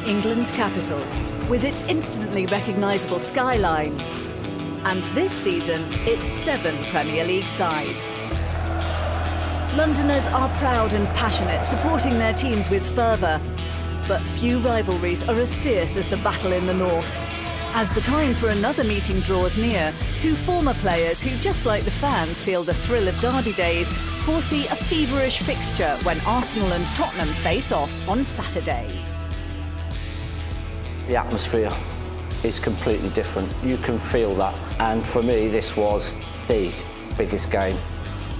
England's capital, with its instantly recognisable skyline. And this season, it's 7 Premier League sides. Londoners are proud and passionate, supporting their teams with fervour. But few rivalries are as fierce as the battle in the north. As the time for another meeting draws near, 2 former players who, just like the fans, feel the thrill of derby days, foresee a feverish fixture when Arsenal and Tottenham face off on Saturday. The atmosphere is completely different. You can feel that. And for me, this was the biggest game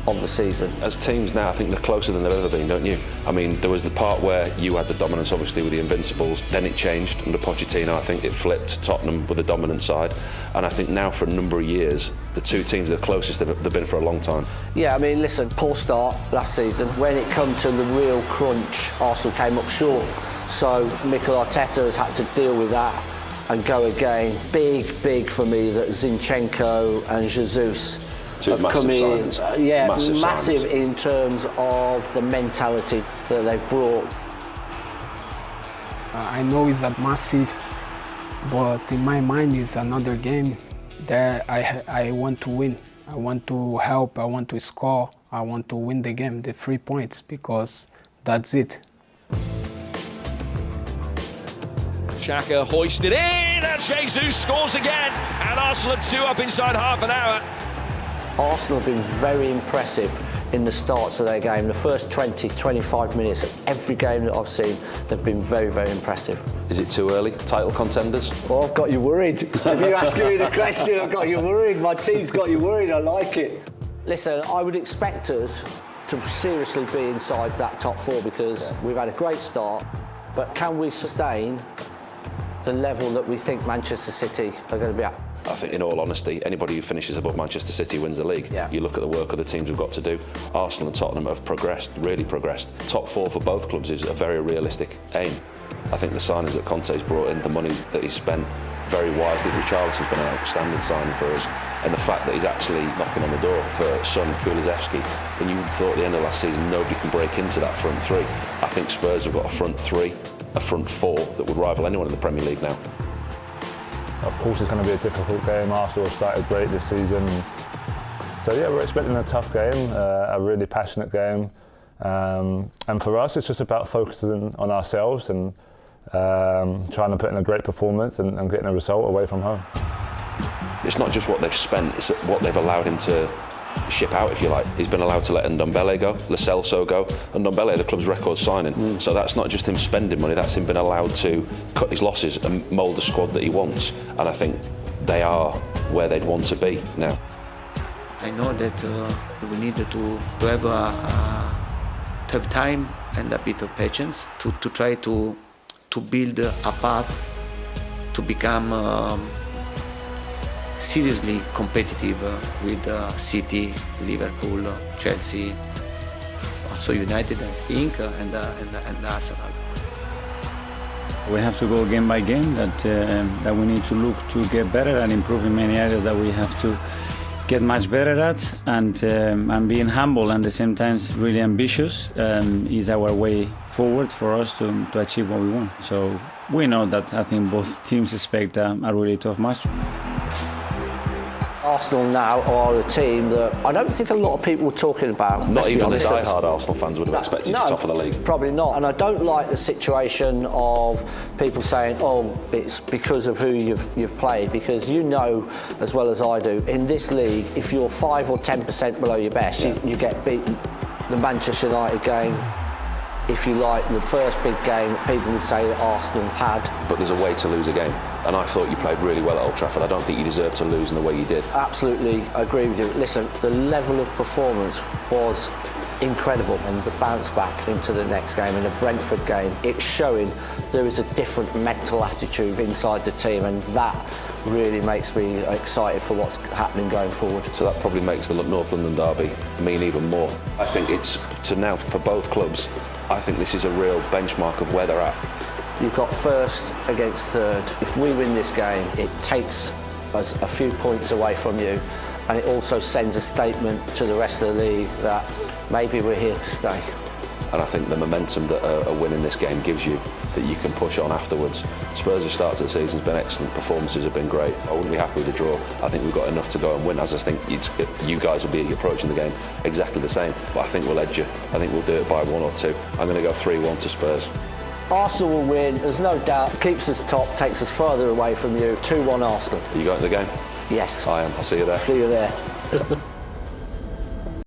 of the season. As teams now, I think they're closer than they've ever been, don't you? I mean, there was the part where you had the dominance, obviously, with the Invincibles. Then it changed under Pochettino. I think it flipped Tottenham with the dominant side. And I think now, for a number of years, the 2 teams are the closest they've been for a long time. Yeah, I mean, listen, poor start last season. When it come to the real crunch, Arsenal came up short. So Mikel Arteta has had to deal with that and go again. Big for me that Zinchenko and Jesus have come in. Massive in terms of the mentality that they've brought. I know it's a massive, but in my mind it's another game that I want to win. I want to help, I want to score, I want to win the game, the 3 points, because that's it. Xhaka hoisted in, and Jesus scores again, and Arsenal 2 up inside half an hour. Arsenal have been very impressive in the starts of their game. The first 20-25 minutes of every game that I've seen, they've been very impressive. Is it too early? Title contenders? Well, I've got you worried. If you're asking me the question, I've got you worried. My team's got you worried. I like it. Listen, I would expect us to seriously be inside that top 4 because we've had a great start. But can we sustain the level that we think Manchester City are going to be at? I think, in all honesty, anybody who finishes above Manchester City wins the league. Yeah. You look at the work of the teams we've got to do. Arsenal and Tottenham have progressed, really progressed. Top 4 for both clubs is a very realistic aim. I think the signings that Conte's brought in, the money that he's spent very wisely. Richarlison's been an outstanding signing for us. And the fact that he's actually knocking on the door for Son Kulusevski, when you thought at the end of last season nobody can break into that front 3. I think Spurs have got a front 3, a front 4 that would rival anyone in the Premier League now. Of course it's going to be a difficult game. Arsenal started great this season. So yeah, we're expecting a tough game, a really passionate game. And for us, it's just about focusing on ourselves and trying to put in a great performance and getting a result away from home. It's not just what they've spent, it's what they've allowed him to ship out, if you like. He's been allowed to let Ndombele go, Lo Celso go, and Ndombele, the club's record signing. So that's not just him spending money, that's him being allowed to cut his losses and mould the squad that he wants. And I think they are where they'd want to be now. I know that we need to have time and a bit of patience to try to build a path to become seriously competitive with City, Liverpool, Chelsea, also United, I think, and Arsenal. We have to go game by game. That we need to look to get better and improve in many areas that we have to get much better at. And being humble and at the same time really ambitious is our way forward for us to achieve what we want. So we know that I think both teams expect a really tough match. Arsenal now are a team that I don't think a lot of people were talking about. Not even the die-hard Arsenal fans would have expected top of the league. Probably not. And I don't like the situation of people saying, oh, it's because of who you've played, because you know as well as I do, in this league, if you're 5 or 10% below your best, you get beaten. The Manchester United game, if you like, the first big game that people would say that Arsenal had. But there's a way to lose a game, and I thought you played really well at Old Trafford. I don't think you deserved to lose in the way you did. Absolutely agree with you. Listen, the level of performance was incredible, and the bounce back into the next game, in the Brentford game, it's showing there is a different mental attitude inside the team, and that really makes me excited for what's happening going forward. So that probably makes the North London derby mean even more. I think it's to now for both clubs. I think this is a real benchmark of where they're at. You've got first against third. If we win this game, it takes us a few points away from you, and it also sends a statement to the rest of the league that maybe we're here to stay. and I think the momentum that a win in this game gives you, that you can push on afterwards. Spurs' start to the season has been excellent, performances have been great. I wouldn't be happy with a draw. I think we've got enough to go and win, as I think you guys will be approaching the game exactly the same. But I think we'll edge you. I think we'll do it by 1 or 2. I'm going to go 3-1 to Spurs. Arsenal will win, there's no doubt. It keeps us top, takes us further away from you. 2-1 Arsenal. Are you going to the game? Yes. I am. I'll see you there. See you there.